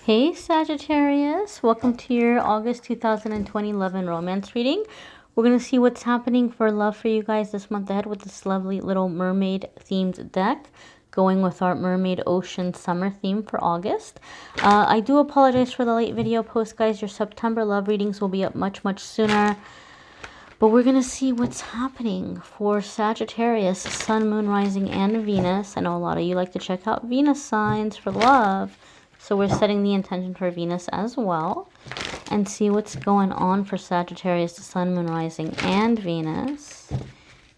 Hey Sagittarius, welcome to your August 2020 love and romance reading. We're going to see what's happening for love for you guys this month ahead with this lovely little mermaid themed deck, going with our mermaid ocean summer theme for August. I do apologize for the late video post, guys. Your September love readings will be up much sooner. But we're going to see what's happening for Sagittarius, Sun, Moon, Rising, and Venus. I know a lot of you like to check out Venus signs for love. So we're setting the intention for Venus as well. And see what's going on for Sagittarius, Sun, Moon, Rising, and Venus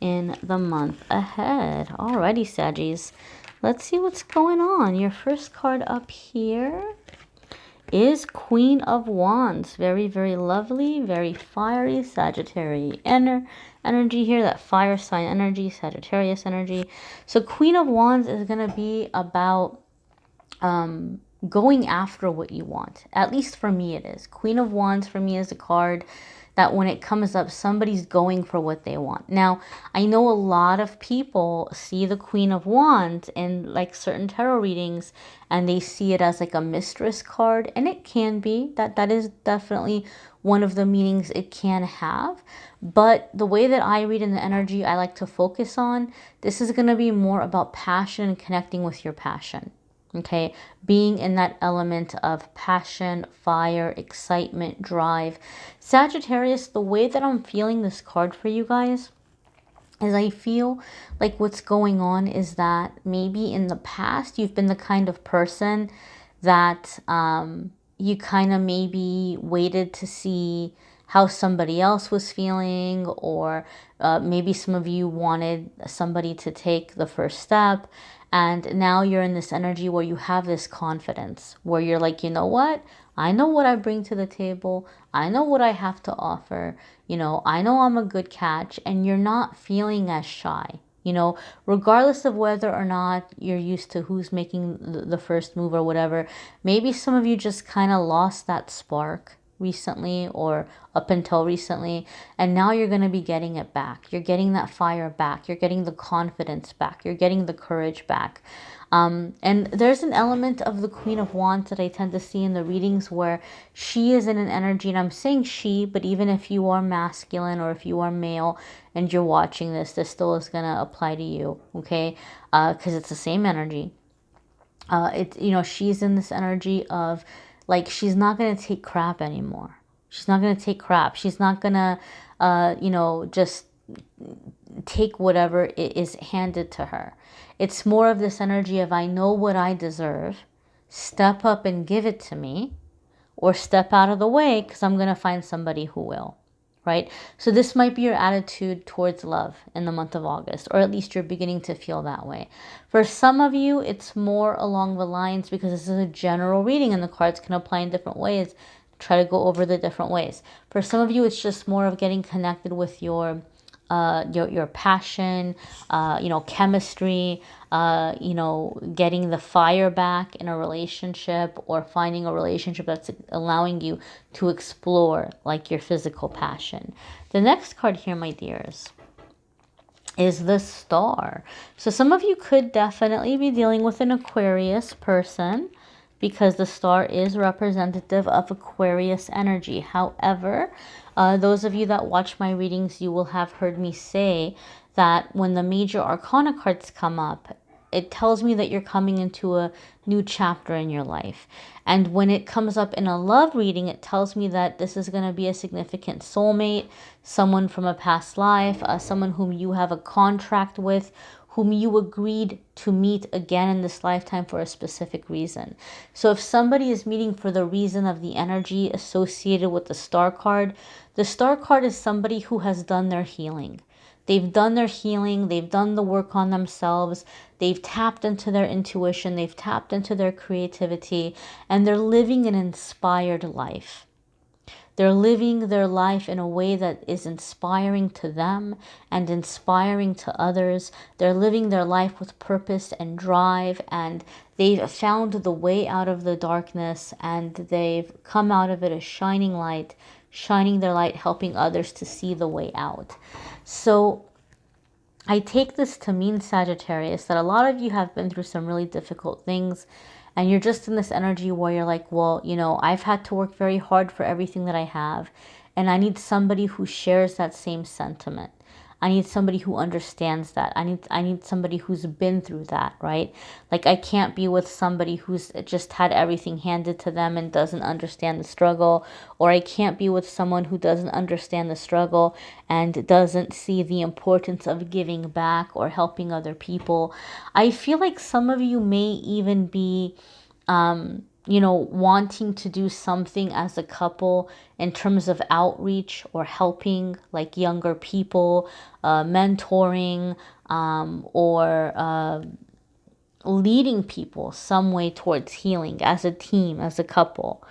in the month ahead. Alrighty, Saggies. Let's see what's going on. Your first card up here is Queen of Wands. Very, very lovely, very fiery Sagittarius energy here. That fire sign energy, Sagittarius energy. So Queen of Wands is going to be about going after what you want. At least for me it is. Queen of Wands for me is a card that when it comes up, somebody's going for what they want. Now, I know a lot of people see the Queen of Wands in like certain tarot readings and they see it as like a mistress card, and it can be. That is definitely one of the meanings it can have. But the way that I read in the energy I like to focus on, this is going to be more about passion and connecting with your passion. Okay, being in that element of passion, fire, excitement, drive. Sagittarius, the way that I'm feeling this card for you guys is I feel like what's going on is that maybe in the past you've been the kind of person that you kind of maybe waited to see how somebody else was feeling, or maybe some of you wanted somebody to take the first step. And now you're in this energy where you have this confidence, where you're like, you know what? I know what I bring to the table. I know what I have to offer. You know, I know I'm a good catch, and you're not feeling as shy. You know, regardless of whether or not you're used to who's making the first move or whatever, maybe some of you just kind of lost that spark recently or up until recently, and now you're going to be getting it back. You're getting that fire back. You're getting the confidence back. You're getting the courage back. And there's an element of the Queen of Wands that I tend to see in the readings where she is in an energy, and I'm saying she, but even if you are masculine or if you are male and you're watching this, this still is going to apply to you, okay? Because it's the same energy. You know, she's in this energy of like, she's not going to take crap anymore. She's not going to take crap. She's not going to, you know, just take whatever is handed to her. It's more of this energy of, I know what I deserve. Step up and give it to me, or step out of the way because I'm going to find somebody who will. Right? So this might be your attitude towards love in the month of August, or at least you're beginning to feel that way. For some of you, it's more along the lines, because this is a general reading and the cards can apply in different ways. Try to go over the different ways. For some of you, it's just more of getting connected with your passion, you know, chemistry, you know, getting the fire back in a relationship, or finding a relationship that's allowing you to explore like your physical passion. The next card here, my dears, is the Star. So some of you could definitely be dealing with an Aquarius person, because the Star is representative of Aquarius energy. However, those of you that watch my readings, you will have heard me say that when the major arcana cards come up, it tells me that you're coming into a new chapter in your life. And when it comes up in a love reading, it tells me that this is going to be a significant soulmate, someone from a past life, someone whom you have a contract with, whom you agreed to meet again in this lifetime for a specific reason. So if somebody is meeting for the reason of the energy associated with the Star card is somebody who has done their healing. They've done their healing, they've done the work on themselves, they've tapped into their intuition, they've tapped into their creativity, and they're living an inspired life. They're living their life in a way that is inspiring to them and inspiring to others. They're living their life with purpose and drive, and they've found the way out of the darkness, and they've come out of it a shining light, shining their light, helping others to see the way out. So I take this to mean, Sagittarius, that a lot of you have been through some really difficult things, And you're just in this energy where you're like, well, you know, I've had to work very hard for everything that I have, and I need somebody who shares that same sentiment. I need somebody who understands that. I need somebody who's been through that, right? Like, I can't be with somebody who's just had everything handed to them and doesn't understand the struggle, or I can't be with someone who doesn't understand the struggle and doesn't see the importance of giving back or helping other people. I feel like some of you may even be you know, wanting to do something as a couple in terms of outreach or helping like younger people, mentoring, or leading people some way towards healing as a team, as a couple.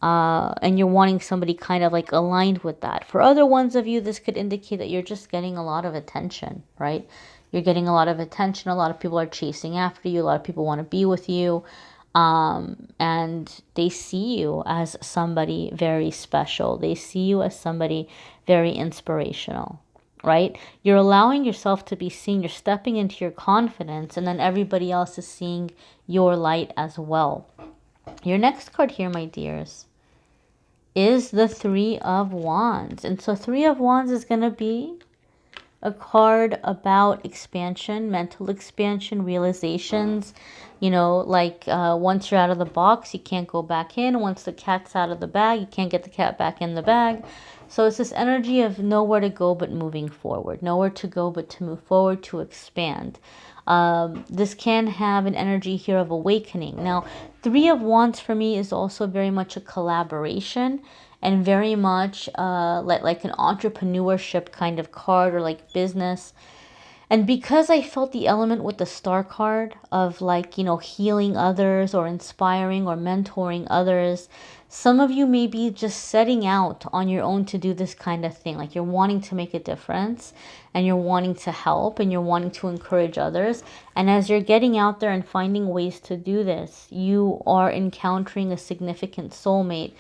And you're wanting somebody kind of like aligned with that. For other ones of you, this could indicate that you're just getting a lot of attention, right? You're getting a lot of attention. A lot of people are chasing after you. A lot of people want to be with you. And they see you as somebody very special. They see you as somebody very inspirational, right? You're allowing yourself to be seen. You're stepping into your confidence, and then everybody else is seeing your light as well. Your next card here, my dears, is the Three of Wands. And so Three of Wands is going to be a card about expansion, mental expansion, realizations. You know, like once you're out of the box, you can't go back in. Once the cat's out of the bag, you can't get the cat back in the bag. So it's this energy of nowhere to go but moving forward. Nowhere to go but to move forward, to expand. This can have an energy here of awakening. Now, Three of Wands for me is also very much a collaboration and very much like an entrepreneurship kind of card, or like business. And because I felt the element with the Star card of like, you know, healing others or inspiring or mentoring others, some of you may be just setting out on your own to do this kind of thing. Like, you're wanting to make a difference, and you're wanting to help, and you're wanting to encourage others. And as you're getting out there and finding ways to do this, you are encountering a significant soulmate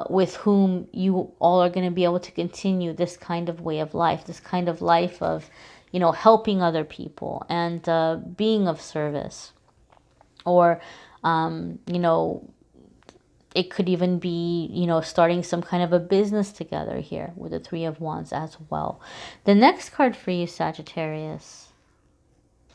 with whom you all are going to be able to continue this kind of way of life, this kind of life of, you know, helping other people and being of service. Or, you know, it could even be, you know, starting some kind of a business together here with the Three of Wands as well. The next card for you, Sagittarius,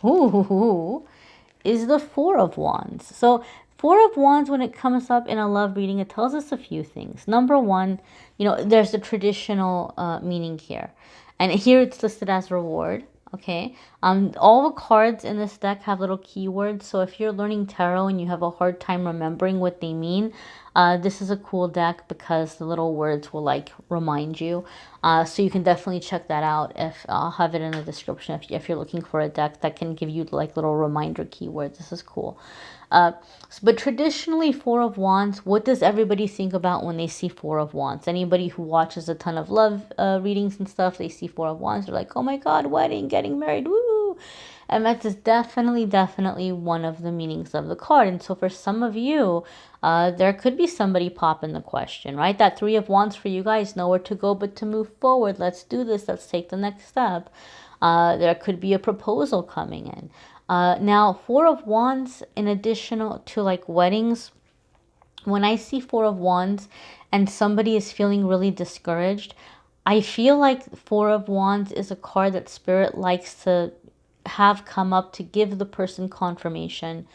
is the Four of Wands. So Four of Wands, when it comes up in a love reading, it tells us a few things. Number one, you know, there's the traditional meaning here. And here it's listed as reward. Okay. All the cards in this deck have little keywords. So if you're learning tarot and you have a hard time remembering what they mean, this is a cool deck because the little words will like remind you. So you can definitely check that out. If I'll have it in the description if you're looking for a deck that can give you like little reminder keywords. This is cool. But traditionally, Four of Wands, what does everybody think about when they see Four of Wands? Anybody who watches a ton of love readings and stuff, they see Four of Wands, they're like, oh my God, wedding, getting married, woo! And that is definitely one of the meanings of the card. And so for some of you, there could be somebody popping the question, right? That Three of Wands for you guys, nowhere to go but to move forward. Let's do this. Let's take the next step. There could be a proposal coming in. Now, Four of Wands, in addition to like weddings, when I see Four of Wands and somebody is feeling really discouraged, I feel like Four of Wands is a card that Spirit likes to have come up to give the person confirmation.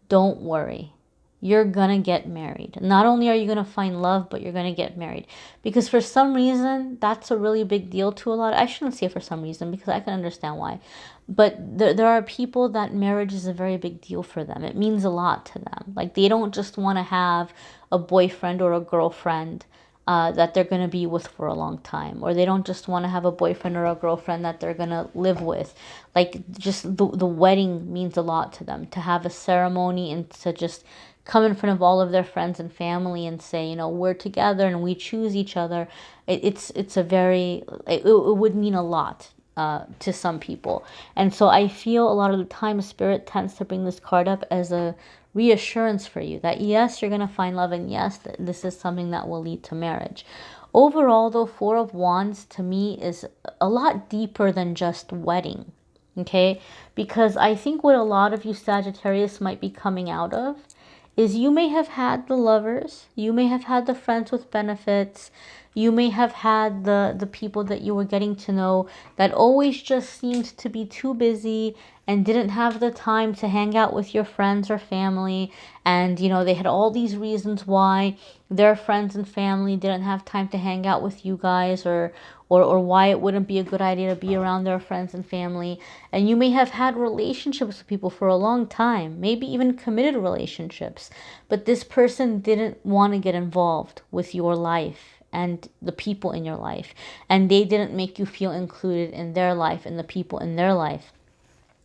Don't worry. You're going to get married. Not only are you going to find love, but you're going to get married. Because for some reason, that's a really big deal to a lot. I shouldn't say for some reason, because I can understand why. But there are people that marriage is a very big deal for them. It means a lot to them. Like, they don't just want to have a boyfriend or a girlfriend that they're going to be with for a long time. Or they don't just want to have a boyfriend or a girlfriend that they're going to live with. Like, just the wedding means a lot to them. To have a ceremony and to just come in front of all of their friends and family and say, you know, we're together and we choose each other. It would mean a lot to some people. And so I feel a lot of the time Spirit tends to bring this card up as a reassurance for you that yes, you're going to find love, and yes, this is something that will lead to marriage. Overall, though, Four of Wands to me is a lot deeper than just wedding. Okay, because I think what a lot of you Sagittarius might be coming out of is you may have had the lovers, you may have had the friends with benefits, you may have had the people that you were getting to know that always just seemed to be too busy and didn't have the time to hang out with your friends or family. And, you know, they had all these reasons why their friends and family didn't have time to hang out with you guys, or why it wouldn't be a good idea to be around their friends and family. And you may have had relationships with people for a long time, maybe even committed relationships, but this person didn't want to get involved with your life and the people in your life, and they didn't make you feel included in their life and the people in their life.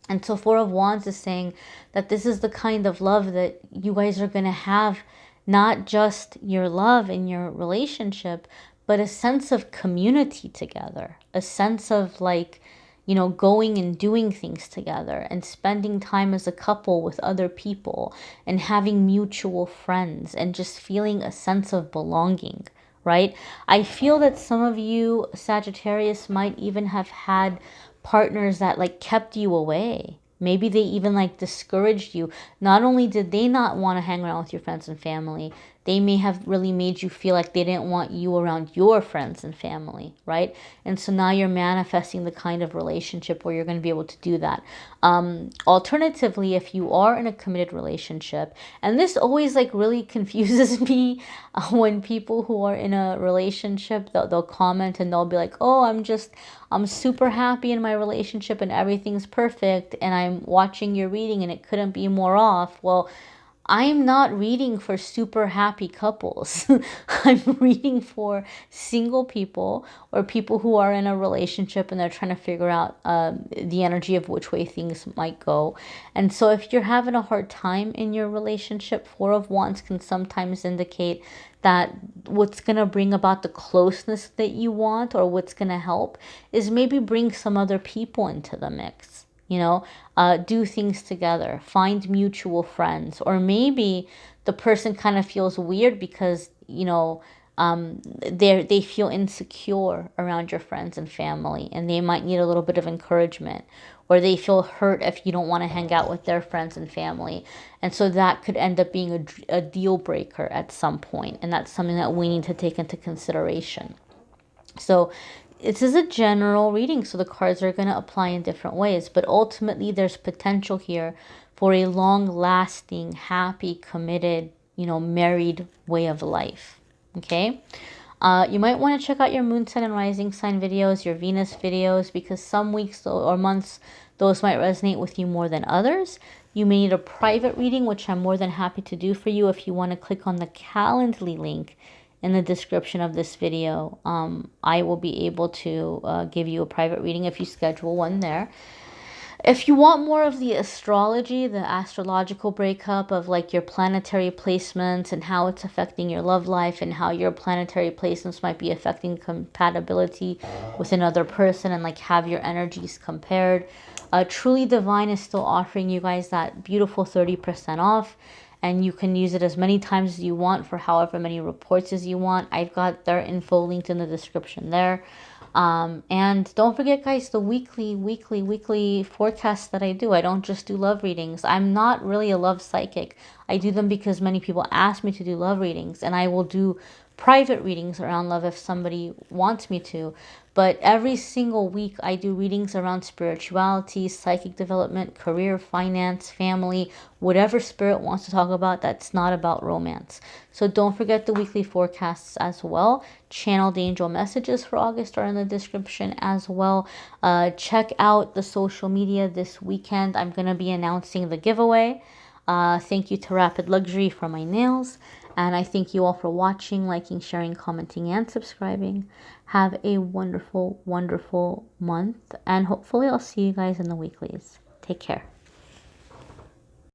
And so Four of Wands is saying that this is the kind of love that you guys are going to have, not just your love in your relationship, but a sense of community together, a sense of like, you know, going and doing things together and spending time as a couple with other people and having mutual friends and just feeling a sense of belonging, right? I feel that some of you, Sagittarius, might even have had partners that like kept you away. Maybe they even like discouraged you. Not only did they not want to hang around with your friends and family, they may have really made you feel like they didn't want you around your friends and family, right? And so now you're manifesting the kind of relationship where you're going to be able to do that. Alternatively, if you are in a committed relationship, and this always like really confuses me when people who are in a relationship, they'll comment and they'll be like, oh, I'm super happy in my relationship and everything's perfect, and I'm watching your reading and it couldn't be more off. Well, I'm not reading for super happy couples. I'm reading for single people or people who are in a relationship and they're trying to figure out the energy of which way things might go. And so if you're having a hard time in your relationship, Four of Wands can sometimes indicate that what's going to bring about the closeness that you want, or what's going to help, is maybe bring some other people into the mix. You know, do things together, find mutual friends, or maybe the person kind of feels weird because, you know, they feel insecure around your friends and family, and they might need a little bit of encouragement, or they feel hurt if you don't want to hang out with their friends and family. And so that could end up being a deal breaker at some point, and that's something that we need to take into consideration. So this is a general reading, so the cards are going to apply in different ways, but ultimately there's potential here for a long-lasting, happy, committed, you know, married way of life. Okay? You might want to check out your moon, sun, and rising sign videos, your Venus videos, because some weeks or months those might resonate with you more than others. You may need a private reading, which I'm more than happy to do for you if you want to click on the Calendly link in the description of this video. I will be able to give you a private reading if you schedule one there. If you want more of the astrology, the astrological breakup of like your planetary placements and how it's affecting your love life and how your planetary placements might be affecting compatibility with another person, and like have your energies compared, Truly Divine is still offering you guys that beautiful 30% off. And you can use it as many times as you want for however many reports as you want. I've got their info linked in the description there. And don't forget, guys, the weekly forecasts that I do. I don't just do love readings. I'm not really a love psychic. I do them because many people ask me to do love readings, and I will do private readings around love if somebody wants me to. But every single week I do readings around spirituality, psychic development, career, finance, family, whatever spirit wants to talk about that's not about romance. So don't forget the weekly forecasts as well. Channeled angel messages for August are in the description as well. Check out the social media this weekend. I'm going to be announcing the giveaway. Thank you to Rapid Luxury for my nails. And I thank you all for watching, liking, sharing, commenting, and subscribing. Have a wonderful, wonderful month. And hopefully I'll see you guys in the weeklies. Take care.